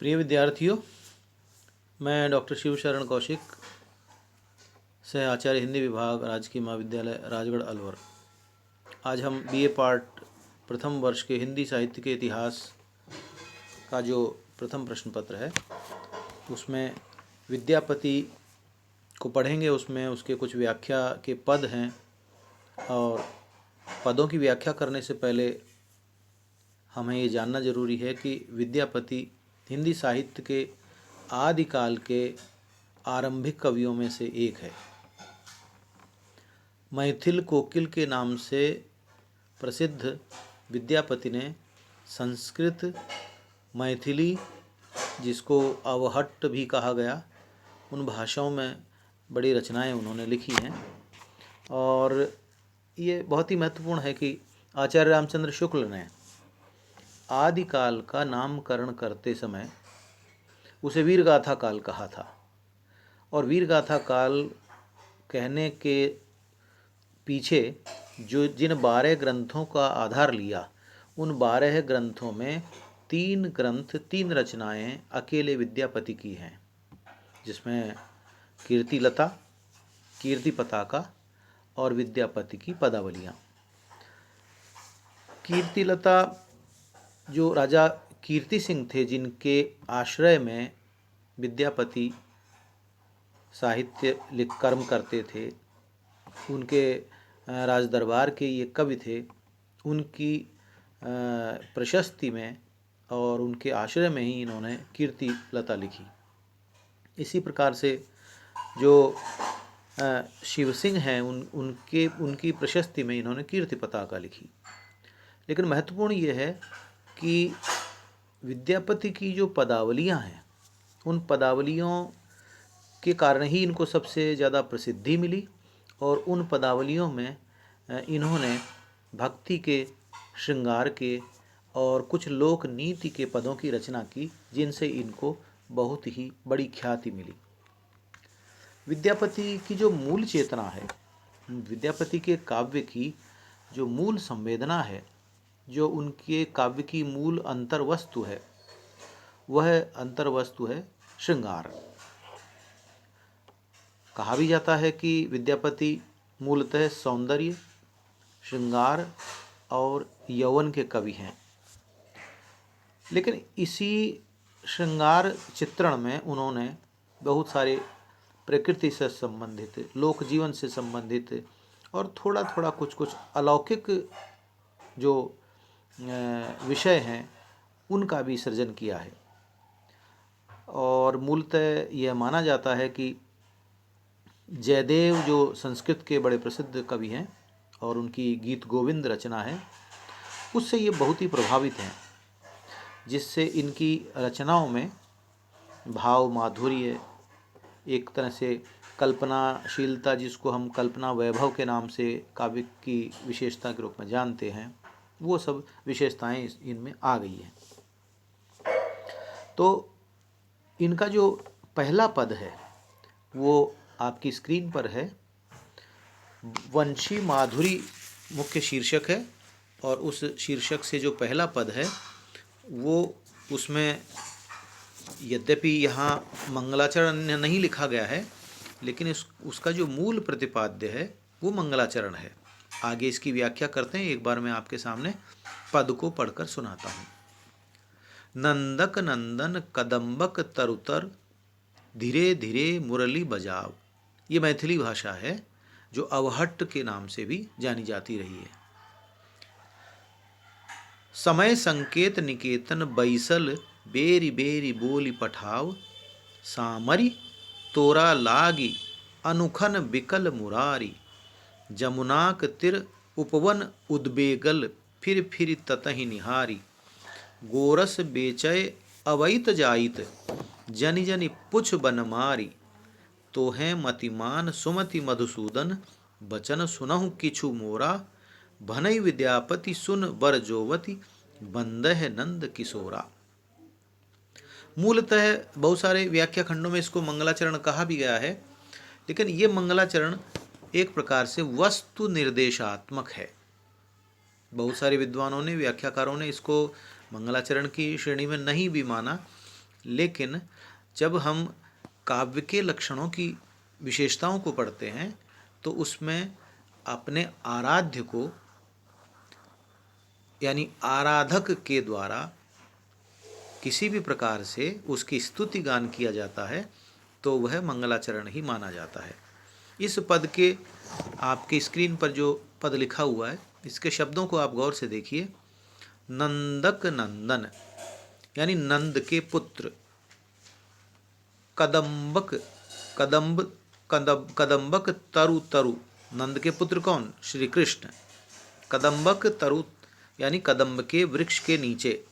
प्रिय विद्यार्थियों, मैं डॉक्टर शिव शरण कौशिक, सह आचार्य हिंदी विभाग, राजकीय महाविद्यालय राजगढ़ अलवर। आज हम बीए पार्ट प्रथम वर्ष के हिंदी साहित्य के इतिहास का जो प्रथम प्रश्न पत्र है उसमें विद्यापति को पढ़ेंगे। उसमें उसके कुछ व्याख्या के पद हैं और पदों की व्याख्या करने से पहले हमें ये जानना जरूरी है कि विद्यापति हिंदी साहित्य के आदिकाल के आरंभिक कवियों में से एक है। मैथिल कोकिल के नाम से प्रसिद्ध विद्यापति ने संस्कृत, मैथिली, जिसको अवहट्ट भी कहा गया, उन भाषाओं में बड़ी रचनाएं उन्होंने लिखी हैं। और ये बहुत ही महत्वपूर्ण है कि आचार्य रामचंद्र शुक्ल ने आदिकाल का नामकरण करते समय उसे वीरगाथा काल कहा था। और वीरगाथा काल कहने के पीछे जिन 12 ग्रंथों का आधार लिया, उन 12 ग्रंथों में 3 रचनाएं अकेले विद्यापति की हैं, जिसमें कीर्तिलता, कीर्ति पताका और विद्यापति की पदावलियाँ। कीर्तिलता जो राजा कीर्ति सिंह थे, जिनके आश्रय में विद्यापति साहित्य कर्म करते थे, उनके राज दरबार के ये कवि थे, उनकी प्रशस्ति में और उनके आश्रय में ही इन्होंने कीर्तिलता लिखी। इसी प्रकार से जो शिव सिंह हैं, उनकी प्रशस्ति में इन्होंने कीर्ति पताका लिखी। लेकिन महत्वपूर्ण ये है कि विद्यापति की जो पदावलियाँ हैं, उन पदावलियों के कारण ही इनको सबसे ज़्यादा प्रसिद्धि मिली। और उन पदावलियों में इन्होंने भक्ति के, श्रृंगार के और कुछ लोक नीति के पदों की रचना की, जिनसे इनको बहुत ही बड़ी ख्याति मिली। विद्यापति की जो मूल चेतना है, विद्यापति के काव्य की जो मूल संवेदना है, जो उनके काव्य की मूल अंतर्वस्तु है, वह अंतर्वस्तु है श्रृंगार। कहा भी जाता है कि विद्यापति मूलतः सौंदर्य, श्रृंगार और यौवन के कवि हैं। लेकिन इसी श्रृंगार चित्रण में उन्होंने बहुत सारे प्रकृति से संबंधित, लोक जीवन से संबंधित और थोड़ा थोड़ा कुछ अलौकिक जो विषय हैं, उनका भी सृजन किया है। और मूलतः यह माना जाता है कि जयदेव जो संस्कृत के बड़े प्रसिद्ध कवि हैं और उनकी गीत गोविंद रचना है, उससे ये बहुत ही प्रभावित हैं, जिससे इनकी रचनाओं में भाव माधुर्य, एक तरह से कल्पनाशीलता, जिसको हम कल्पना वैभव के नाम से काव्य की विशेषता के रूप में जानते हैं, वो सब विशेषताएं इनमें आ गई हैं। तो इनका जो पहला पद है वो आपकी स्क्रीन पर है। वंशी माधुरी मुख्य शीर्षक है और उस शीर्षक से जो पहला पद है वो, उसमें यद्यपि यहाँ मंगलाचरण नहीं लिखा गया है, लेकिन उसका जो मूल प्रतिपाद्य है वो मंगलाचरण है। आगे इसकी व्याख्या करते हैं। एक बार मैं आपके सामने पद को पढ़कर सुनाता हूँ। नंदक नंदन कदम्बक तरुतर, धीरे धीरे मुरली बजाव। ये मैथिली भाषा है जो अवहट्ट के नाम से भी जानी जाती रही है। समय संकेत निकेतन बैसल, बेरी बेरी बोली पठाव। सामरी तोरा लागी अनुखन बिकल मुरारी। जमुनाक तिर उपवन उद्बेगल, फिर फिर ततहि निहारी। गोरस बेचय अवैत जाइत, जनि जनि पुछ बनमारी। तोहें मतिमान सुमति मधुसूदन, बचन सुनहु किछु मोरा। भनई विद्यापति सुन बर जोवती, बंदह नंद किशोरा। मूलतः बहुत सारे व्याख्या खंडों में इसको मंगलाचरण कहा भी गया है, लेकिन ये मंगलाचरण एक प्रकार से वस्तु निर्देशात्मक है। बहुत सारे विद्वानों ने, व्याख्याकारों ने इसको मंगलाचरण की श्रेणी में नहीं भी माना, लेकिन जब हम काव्य के लक्षणों की विशेषताओं को पढ़ते हैं तो उसमें अपने आराध्य को यानी आराधक के द्वारा किसी भी प्रकार से उसकी स्तुति गान किया जाता है तो वह मंगलाचरण ही माना जाता है। इस पद के आपके स्क्रीन पर जो पद लिखा हुआ है इसके शब्दों को आप गौर से देखिए। नंदक नंदन यानी नंद के पुत्र, कदम्बक कदम्बक तरु तरु, नंद के पुत्र कौन? श्री कृष्ण। कदम्बक तरु यानी कदम्ब के वृक्ष के नीचे।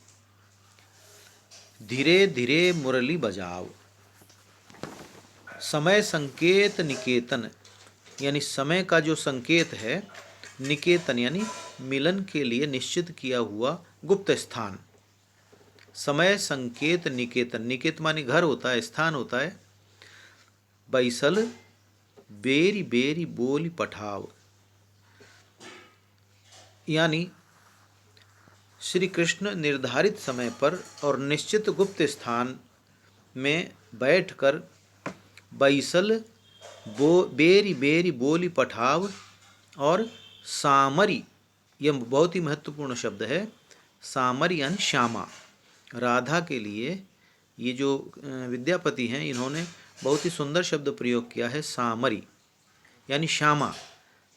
धीरे धीरे मुरली बजाओ। समय संकेत निकेतन यानी समय का जो संकेत है, निकेतन यानी मिलन के लिए निश्चित किया हुआ गुप्त स्थान। समय संकेत निकेतन, निकेत मानी घर होता है, स्थान होता है। बैसल बेरी बेरी बोली पठाव यानी श्री कृष्ण निर्धारित समय पर और निश्चित गुप्त स्थान में बैठकर बैसल बेरी बेरी बोली पठाव और सामरी, यह बहुत ही महत्वपूर्ण शब्द है। सामरी यानी श्यामा, राधा के लिए ये जो विद्यापति हैं इन्होंने बहुत ही सुंदर शब्द प्रयोग किया है, सामरी यानी श्यामा।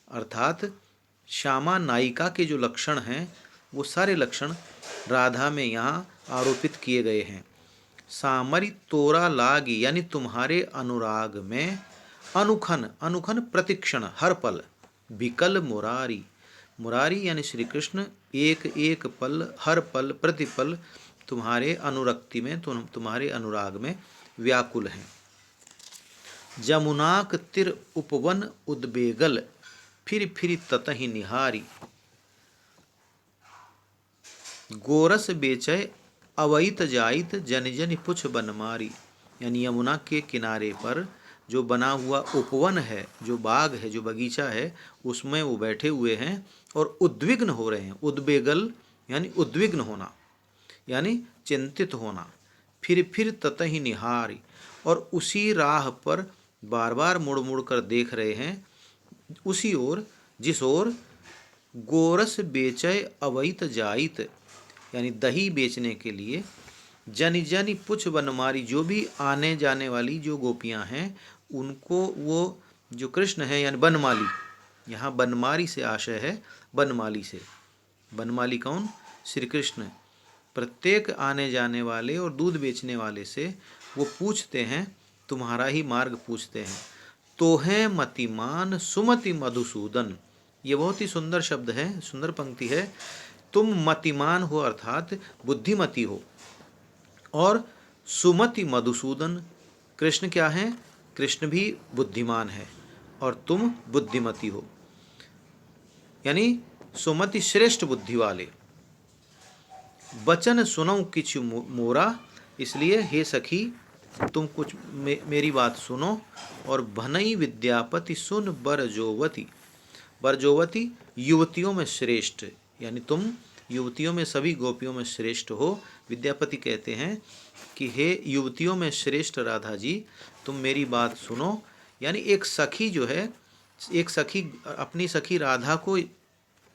अर्थात श्यामा नायिका के जो लक्षण हैं वो सारे लक्षण राधा में यहाँ आरोपित किए गए हैं। सामरी तोरा लागी यानी तुम्हारे अनुराग में, अनुखन अनुखन प्रतिक्षण हर पल, बिकल मुरारी, मुरारी यानी श्री कृष्ण एक एक पल हर पल प्रतिपल तुम्हारे अनुरक्ति में, तुम्हारे अनुराग में व्याकुल हैं। जमुनाक तिर उपवन उद्बेगल, फिर फिर ततहि निहारी, गोरस बेचय अवैत जाइत जन जन पुछ बनमारी यानी यमुना के किनारे पर जो बना हुआ उपवन है, जो बाग है, जो बगीचा है, उसमें वो बैठे हुए हैं और उद्विग्न हो रहे हैं। उद्बेगल यानी उद्विग्न होना यानी चिंतित होना। फिर ततहि निहारी और उसी राह पर बार बार मुड़ मुड़ कर देख रहे हैं, उसी ओर जिस ओर गोरस बेचय अवैत जाइत यानी दही बेचने के लिए जनि जनि पुछ बनमारी, जो भी आने जाने वाली जो गोपियां हैं उनको वो जो कृष्ण है यानी बनमाली, यहाँ बनमारी से आशय है बनमाली से। बनमाली कौन? श्री कृष्ण। प्रत्येक आने जाने वाले और दूध बेचने वाले से वो पूछते हैं, तुम्हारा ही मार्ग पूछते हैं। तो है मतिमान सुमति मधुसूदन, ये बहुत ही सुंदर शब्द है, सुंदर पंक्ति है। तुम मतिमान हो अर्थात बुद्धिमती हो, और सुमति मधुसूदन, कृष्ण क्या है? कृष्ण भी बुद्धिमान है और तुम बुद्धिमती हो, यानी सुमति श्रेष्ठ बुद्धि वाले। बचन सुनो किछु मोरा, इसलिए हे सखी तुम कुछ मेरी बात सुनो। और भनई विद्यापति सुन बरजोवती, बरजोवती युवतियों में श्रेष्ठ, यानी तुम युवतियों में सभी गोपियों में श्रेष्ठ हो। विद्यापति कहते हैं कि हे युवतियों में श्रेष्ठ राधा जी, तुम मेरी बात सुनो। यानी एक सखी जो है, एक सखी अपनी सखी राधा को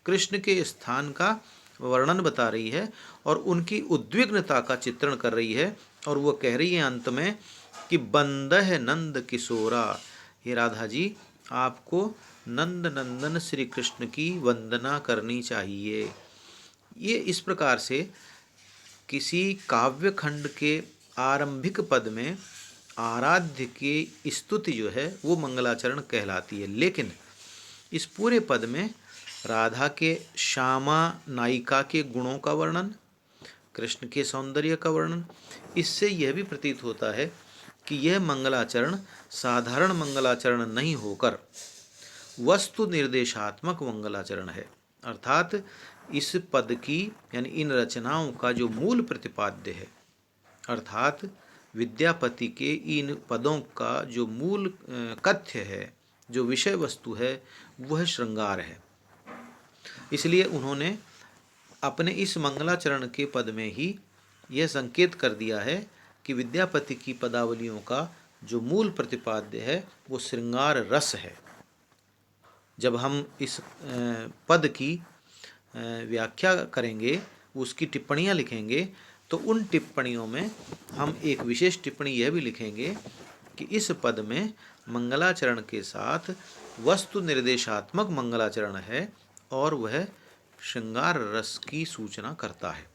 कृष्ण के स्थान का वर्णन बता रही है और उनकी उद्विग्नता का चित्रण कर रही है, और वो कह रही है अंत में कि बंदह नंद किशोरा, हे राधा जी आपको नंद नंदन श्री कृष्ण की वंदना करनी चाहिए। ये इस प्रकार से किसी काव्य खंड के आरंभिक पद में आराध्य की स्तुति जो है वो मंगलाचरण कहलाती है। लेकिन इस पूरे पद में राधा के श्यामा नायिका के गुणों का वर्णन, कृष्ण के सौंदर्य का वर्णन, इससे यह भी प्रतीत होता है कि यह मंगलाचरण साधारण मंगलाचरण नहीं होकर वस्तु निर्देशात्मक मंगलाचरण है। अर्थात इस पद की यानी इन रचनाओं का जो मूल प्रतिपाद्य है, अर्थात विद्यापति के इन पदों का जो मूल कथ्य है, जो विषय वस्तु है, वह श्रृंगार है। इसलिए उन्होंने अपने इस मंगलाचरण के पद में ही यह संकेत कर दिया है कि विद्यापति की पदावलियों का जो मूल प्रतिपाद्य है वो श्रृंगार रस है। जब हम इस पद की व्याख्या करेंगे, उसकी टिप्पणियाँ लिखेंगे, तो उन टिप्पणियों में हम एक विशेष टिप्पणी यह भी लिखेंगे कि इस पद में मंगलाचरण के साथ वस्तु निर्देशात्मक मंगलाचरण है और वह श्रृंगार रस की सूचना करता है।